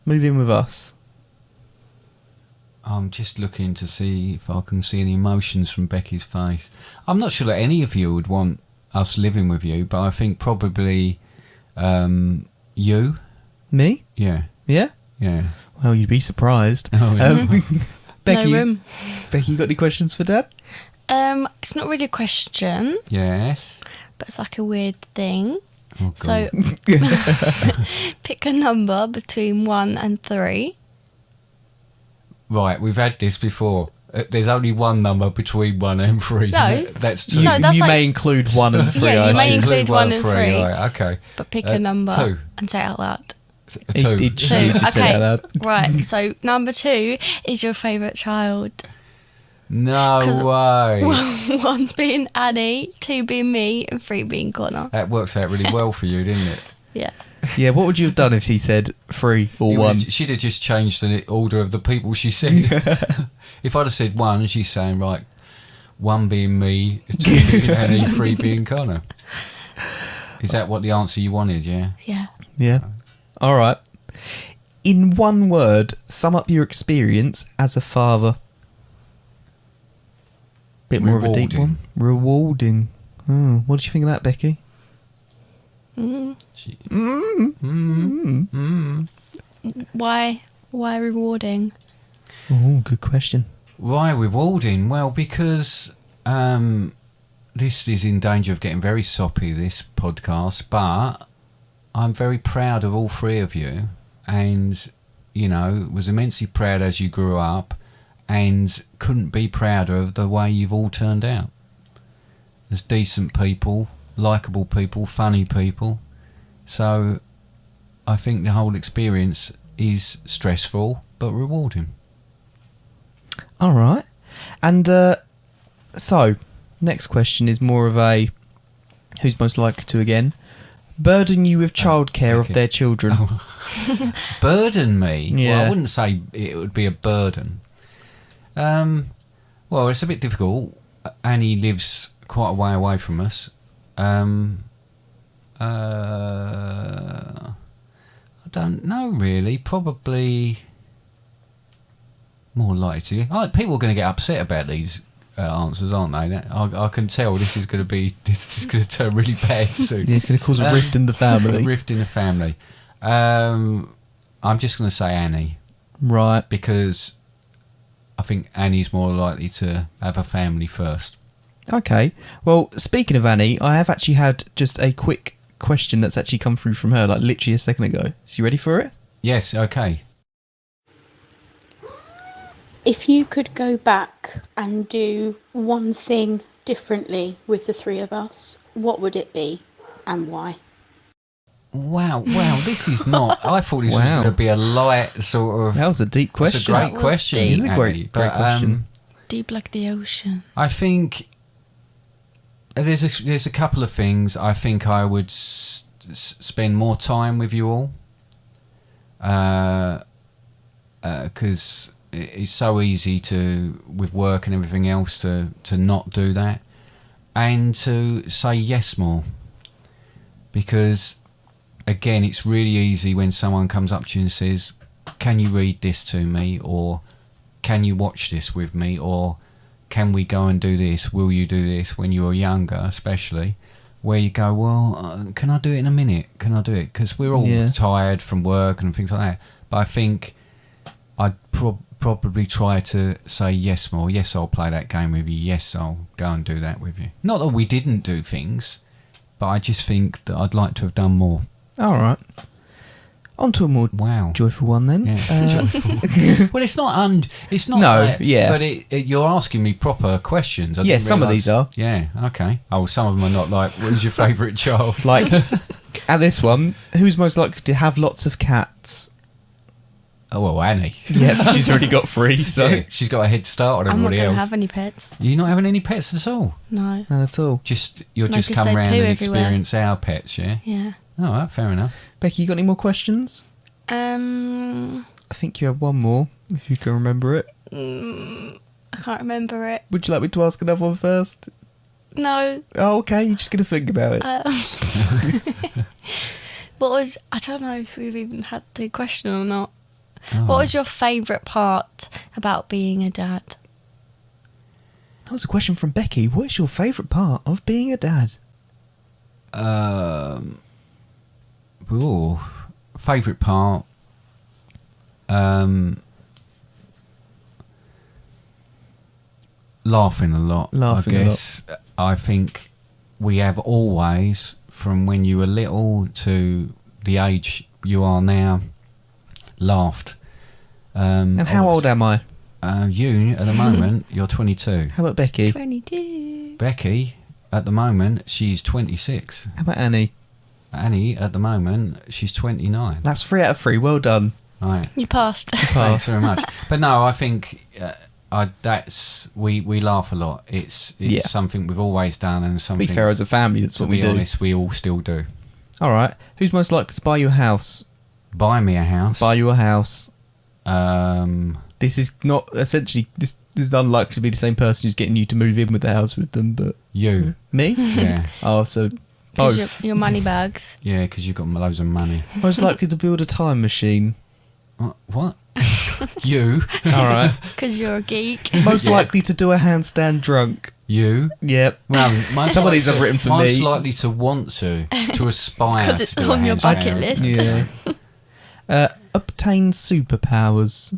move in with us? I'm just looking to see if I can see any emotions from Becky's face. I'm not sure that any of you would want us living with you, but I think probably you. Me? Yeah, Yeah? yeah. Well, you'd be surprised. Oh, yeah. Becky, No room. Becky, you got any questions for Dad? It's not really a question, Yes. but it's like a weird thing. Oh, So God. pick a number between 1 and 3. Right, we've had this before. There's only one number between 1 and 3. No. That's 2. No, that's you like- may include 1 and 3. Yeah, I you may assume. include 1 and 3. Right, okay. But pick Uh, a number 2. and say it out loud. He 2. did. Two. You just said it out loud. Right. So number 2 is your favourite child. No 'Cause- way. 1 being Annie, 2 being me, and 3 being Connor. That works out really well for you, didn't it? Yeah. Yeah, what would you have done if he said 3 or You 1? She'd have just changed the order of the people she said. If I'd have said 1, she's saying, right, 1 being me, 2 being Annie, 3 being Connor. Is that what the answer you wanted, yeah? Yeah. Yeah. All right. In one word, sum up your experience as a father. Bit more of a deep one. Rewarding. Oh, what did you think of that, Becky? She, Why rewarding? Oh, good question. Why rewarding? Well, because this is in danger of getting very soppy, this podcast, but I'm very proud of all 3 of you, and, you know, was immensely proud as you grew up, and couldn't be prouder of the way you've all turned out. As decent people, likeable people, funny people. So I think the whole experience is stressful but rewarding. All right. And so, next question is more of a who's most likely to again. burden you with childcare of okay. their children. Burden me? Well, Yeah. I wouldn't say it would be a burden. Well, it's a bit difficult. Annie lives quite a way away from us. I don't know really. Probably more likely to. People are going to get upset about these answers, aren't they? I can tell this is going to turn really bad soon. Yeah, it's going to cause a rift in the A family. rift in the family. I'm just going to say Annie Right. because I think Annie's more likely to have a family first. Okay. Well, speaking of Annie, I have actually had just a quick question that's actually come through from her, like literally a second ago. So you ready for it? Yes, okay. If you could go back and do one thing differently with the three of us, what would it be and why? Wow, this is not. I thought this was Wow. going to be a light sort of. That was a deep It's a question. great That was question. deep. It is a great question. Deep like the ocean. I think there's a couple of things. I think I would spend more time with you all, because it's so easy to, with work and everything else, to not do that, and to say yes more. Because again, it's really easy when someone comes up to you and says, "Can you read this to me?" or "Can you watch this with me?" or "Can we go and do this? Will you do this?" When you were younger, especially, where you go, "Well, can I do it in a minute? Can I do it?" Because we're all Yeah. tired from work and things like that. But I think I'd probably try to say yes more. Yes, I'll play that game with you. Yes, I'll go and do that with you. Not that we didn't do things, but I just think that I'd like to have done more. All right. On to a more Wow. joyful one then. Yeah. Well, it's not. It's not. No, like- yeah. But you're asking me proper questions. I Yeah, didn't some of realise- these are. Yeah. Okay. Oh, some of them are not. Like, who's your favourite child? Like, at this one, who's most likely to have lots of cats? Oh, well, Annie. Yeah, she's already got 3, so Yeah, she's got a head start on I'm not everybody going to else. have any pets. You're not having any pets at all. No. none at all. You'll No, just 'cause come they round poo and everywhere. experience our pets. Yeah. Yeah. All right. Fair enough. Becky, you got any more questions? I I think you have one more, if you can remember it. can't remember it. Would you like me to ask another one first? No. Oh, okay, you're just going to think about it. What was, I don't know if we've even had the question or not. Oh. What was your favourite part about being a dad? That was a question from Becky. What is your favourite part of being a dad? Favourite part. Laughing a lot. Laughing a I lot. guess. I think we have always, from when you were little to the age you are now, laughed. And how old am I? You, at the moment, you're 22. How about Becky? 22. Becky, at the moment, she's 26. How about Annie? Annie, at the moment, she's 29. That's 3 out of 3. Well done. Right. You passed. Thanks very much. But no, I think we laugh a lot. It's Yeah. something we've always done, and To something. be fair, as a family, that's to what we be do. honest, we all still do. All right. Who's most likely to buy you a house? Buy me a house. Buy you a house. Um, This is not essentially. This is unlikely to be the same person who's getting you to move in with the house with them, but you. me. Yeah. Oh, so Because both. your money bags. Yeah, because you've got loads of money. Most likely to build a time machine. What? You. All right. Because you're a geek. Most Yeah. likely to do a handstand drunk. You. Yep. Well, most Some of these likely are written for most me. likely to want to aspire. Because it's to do a on your handstand. bucket list. Yeah. Obtain superpowers.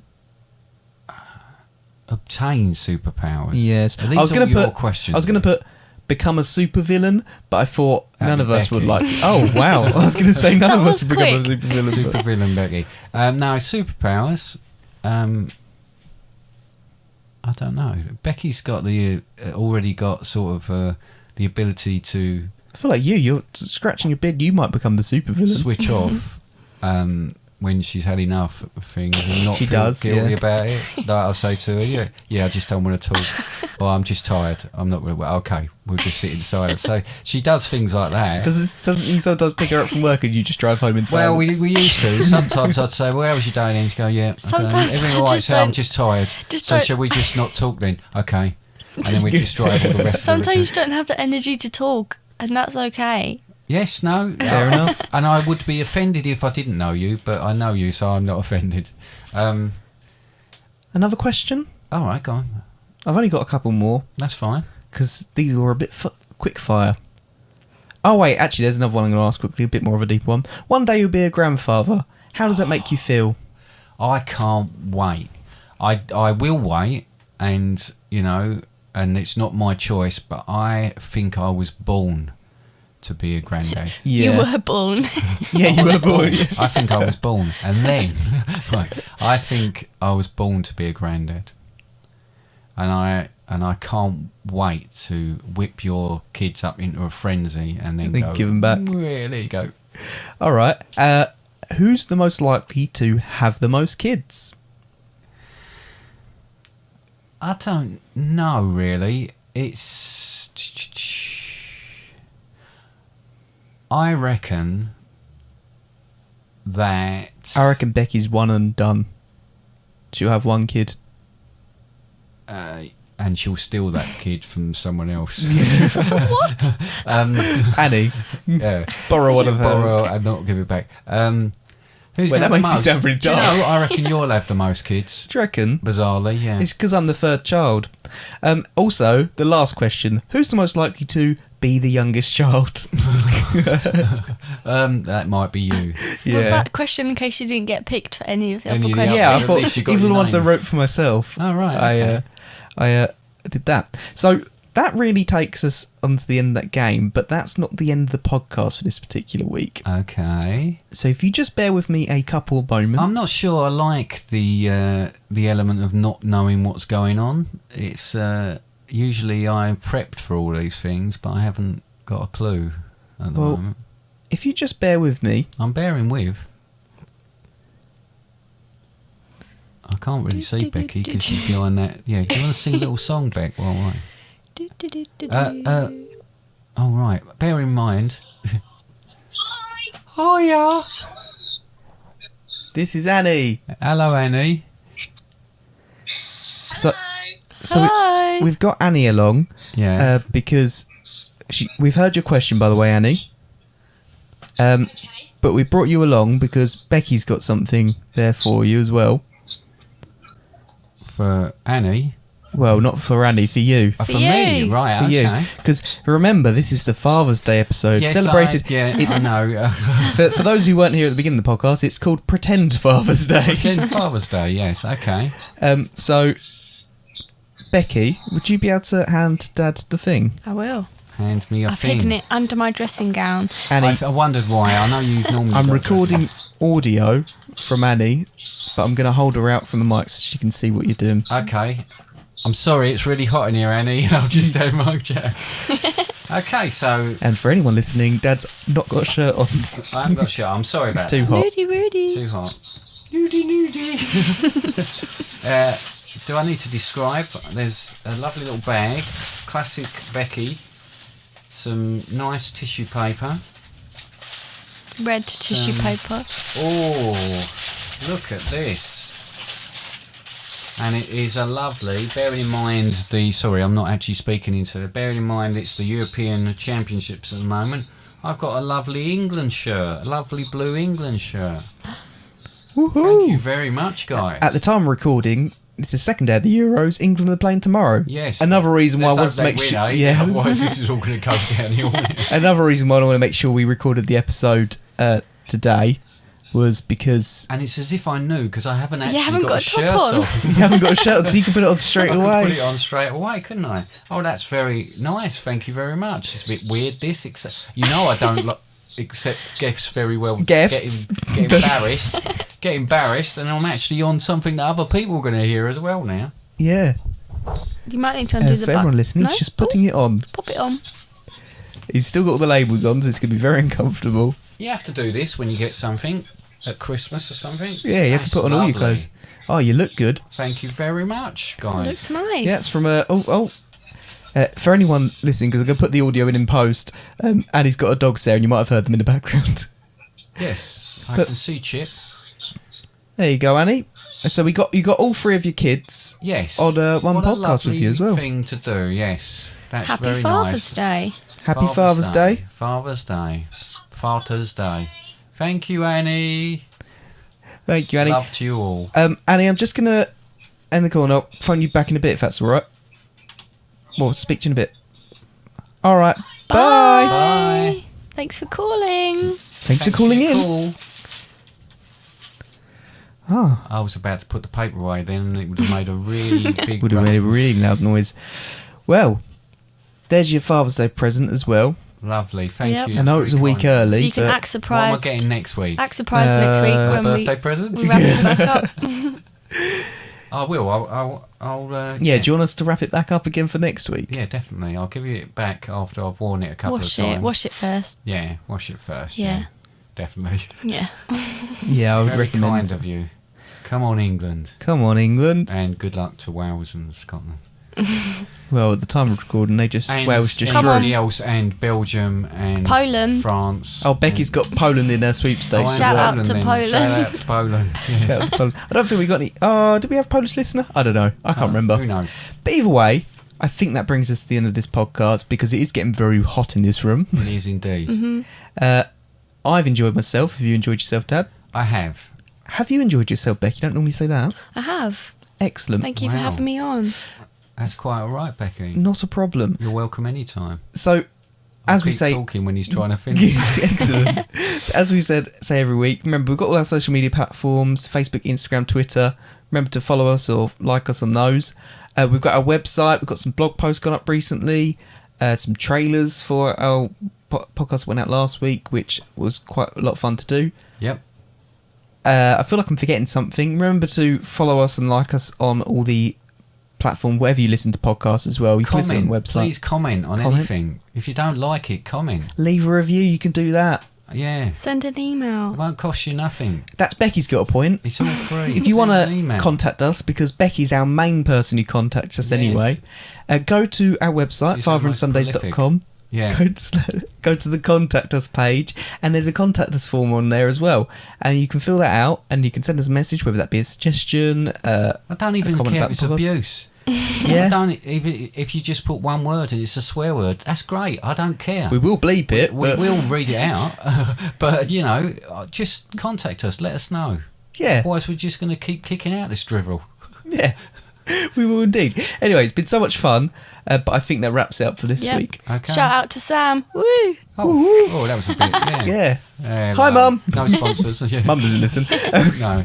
Obtain superpowers. Yes. Are these I was all gonna your put. questions? I was going to put become a supervillain, but I thought That'd none be of us would Becky. like. Oh wow! I was going to say none That of us was would become a quick. supervillain. Super but- villain Becky. No, superpowers. I don't know. Becky's got the already got sort of the ability to I feel like you're scratching your beard. You might become the supervillain. switch off when she's had enough of things and not She feel does, guilty yeah. about it. Like I'll say to her, yeah, I just don't want to talk. Or I'm just tired. I'm not really well. Okay, we'll just sit in silence. So she does things like that. Does it something you sometimes pick her up from work and you just drive home in Well, silence? we used to. Sometimes I'd say, well, how was your day? And she'd go, yeah. Okay. Sometimes Everything I all right? just So I'm don't- just tired. just So don't- shall we just not talk then? Okay. And then we just drive all the rest of Sometimes the you don't have the energy to talk, and that's okay. Yes, no. Fair enough. And I would be offended if I didn't know you, but I know you, so I'm not offended. Another question? All right, go on. I've only got a couple more That's fine. because these were a bit quick fire. Oh wait, actually, there's another one I'm going to ask quickly, a bit more of a deep one. One day you'll be a grandfather. How does that make you feel? I can't wait. I will wait, and, you know, and it's not my choice, but I think I was born to be a granddad. Yeah, You were born. yeah, you were born. I think I was born. And then, right, I think I was born to be a granddad. And I can't wait to whip your kids up into a frenzy and then Then go, give 'em back. Really go. All right. Who's the most likely to have the most kids? I don't know, really. It's... I reckon that... I reckon Becky's one and done. She'll have one kid. and she'll steal that kid from someone else. Annie, Yeah. borrow one of Borrow hers. and not give it back. Who's Well, gonna that have makes the you sound most? pretty Do you dark. know, I reckon you'll have the most kids. Do you reckon? Bizarrely, yeah. It's because I'm the third child. Also, the last question: who's the most likely to be the youngest child? That might be you. Was that question in case you didn't get picked for any of the Any other of the questions? Yeah, I At thought least you got even your the ones I name. wrote for myself. Oh, right, okay. I did that. So that really takes us onto the end of that game, but that's not the end of the podcast for this particular week. Okay. So if you just bear with me a couple of moments. I'm not sure I like the element of not knowing what's going on. It's usually I'm prepped for all these things, but I haven't got a clue at the Well, moment. If you just bear with me. I'm bearing with. I can't really see Becky because she's behind that. Yeah, do you want to sing a little song, Beck? Well, right. Oh, right. Bear in mind. Hiya. This is Annie. Hello, Annie. So Hi. we've got Annie along Yeah. because we've heard your question, by the way, Annie. But we brought you along because Becky's got something there for you as well. For Annie. Well, not for Annie, for you. For For me, you. right? For Okay. you. Because remember, this is the Father's Day episode. Yes, Celebrated. I know. For those who weren't here at the beginning of the podcast, it's called Pretend Father's Day. Again, Father's Day. Yes. Okay. So, Becky, would you be able to hand Dad the thing? I will. Hand me a I've thing. hidden it under my dressing gown. Annie, I wondered why. I know you normally. I'm got recording audio from Annie, but I'm going to hold her out from the mic so she can see what you're doing. Okay. I'm sorry, it's really hot in here, Annie. I'll just have my chat. Okay, so And for anyone listening, Dad's not got a shirt on. I haven't got a shirt. I'm sorry about It's too that. hot. Rudy, Rudy. Too hot. Nudie. Do I need to describe? There's a lovely little bag, classic Becky. Some nice tissue paper. Red tissue paper. Oh, look at this. And it is a lovely, bearing in mind sorry, I'm not actually speaking into it, bearing in mind it's the European Championships at the moment, I've got a lovely England shirt, a lovely blue England shirt. Thank you very much, guys. At the time of recording, it's the second day of the Euros. England are playing tomorrow. Yes. Another reason why I Let's wanted to hope make they sure. win, eh? Yeah. Otherwise this is all going to go downhill. Another reason why I want to make sure we recorded the episode today was because And it's as if I knew, because I haven't actually haven't got, got a a top shirt on. on. you haven't got a shirt, so you can put it on straight I could put away. it on straight away, couldn't I? Oh, that's very nice. Thank you very much. It's a bit weird, this. You know I don't accept gifts very well. Gifts. Get embarrassed, and I'm actually on something that other people are going to hear as well now. Yeah. You might need to undo the For button. everyone listening, No? he's just putting it on. Pop it on. He's still got all the labels on, so it's going to be very uncomfortable. You have to do this when you get something. at Christmas or something. Yeah, you have to That's put on all your lovely. clothes. Oh, you look good. Thank you very much, guys. Looks nice. Yeah, it's from for anyone listening, because I'm going to put the audio in post, Annie's got a dog there, and you might have heard them in the background. Yes, I But- can see Chip. There you go, Annie. So you got all three of your kids Yes. on one What a podcast with you as well. lovely thing to do, yes. That's Happy very Father's nice. Day. Happy Father's Day. Father's Day. Father's Day. Thank you, Annie. Thank you, Annie. Love to you all. Annie, I'm just going to end the call and I'll phone you back in a bit if that's all right. Well, speak to you in a bit. All right. Bye. Bye. Thanks for calling. Thanks for calling your in. call. Ah, I was about to put the paper away then and it would have made a really big would have made a rustle. really loud noise. Well, there's your Father's Day present as well. Lovely, thank Yep. you. I know it was a Very week kind. early. So you can but act What am I surprised. getting next week? Act surprised next week when Birthday we presents? wrap it back up. I will. I'll yeah, do you want us to wrap it back up again for next week? Yeah, definitely. I'll give you it back after I've worn it a couple Wash of it. times. Wash it first. Yeah, wash it first. Yeah. Definitely. Yeah. Yeah, I would Very recommend. kind of you. Come on, England. Come on, England. And good luck to Wales and Scotland. Well, at the time of recording, they just And Wales just Come on. everybody else, and Belgium and Poland. France. Oh, Becky's got Poland in her sweepstakes. and Shout out to then. Poland. Shout out to Poland. Yes. Shout out to Poland. I don't think we got any. Oh, did we have Polish listener? I don't know. I can't remember. Who knows? But either way, I think that brings us to the end of this podcast because it is getting very hot in this room. It is indeed. Mm-hmm. I've enjoyed myself. Have you enjoyed yourself, Dad? I have. Have you enjoyed yourself, Becky? You don't normally say that. I have. Excellent. Thank you for Wow. having me on. That's quite all right, Becky. Not a problem. You're welcome anytime. So, as we Keep say, talking when he's trying to finish. excellent. So as we say every week, remember we've got all our social media platforms: Facebook, Instagram, Twitter. Remember to follow us or like us on those. We've got our website. We've got some blog posts gone up recently. Some trailers for our podcast that went out last week, which was quite a lot of fun to do. Yep. I feel like I'm forgetting something. Remember to follow us and like us on all the platform wherever you listen to podcasts as well. You can listen on Comment. the website. Please comment on Comment. anything. If you don't like it, comment. Leave a review. You can do that. Yeah. Send an email. It won't cost you nothing. That's Becky's got a point. It's all free. If you Send want an to email. contact us, because Becky's our main person who contacts us Yes. anyway, go to our website, She's our most fatherandsundays.com. Yeah. Go to the contact us page, and there's a contact us form on there as well. And you can fill that out, and you can send us a message, whether that be a suggestion. I don't even comment care about if it's the podcast. abuse. Yeah. I don't, even if you just put one word and it's a swear word, that's great. I don't care. We will bleep it, We but will read it out. But, you know, just contact us. Let us know. yeah, Otherwise, we're just going to keep kicking out this drivel. yeah, we will indeed. Anyway, it's been so much fun, but I think that wraps it up for this Yep. week. Okay. Shout out to Sam. Woo! Oh, that was a bit. Yeah. Yeah, Hi, Hello. Mum. No sponsors. Yeah. Mum doesn't listen. No.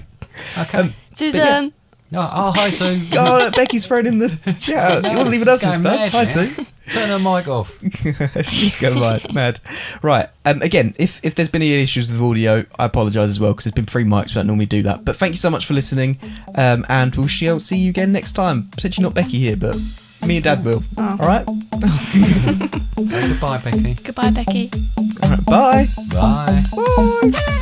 Okay. Susan. Oh, hi, Sue. Oh, look, Becky's thrown in the chat. It wasn't even us this Going time. mad Hi, now. Sue. Turn her mic off. She's going mad. Right. Again, if there's been any issues with audio, I apologise as well because there's been 3 mics. We don't normally do that. But thank you so much for listening. And we'll see you again next time. Potentially not Becky here, but me and Dad will. All right. Say goodbye, Becky. Goodbye, Becky. All right. Bye. Bye. Bye.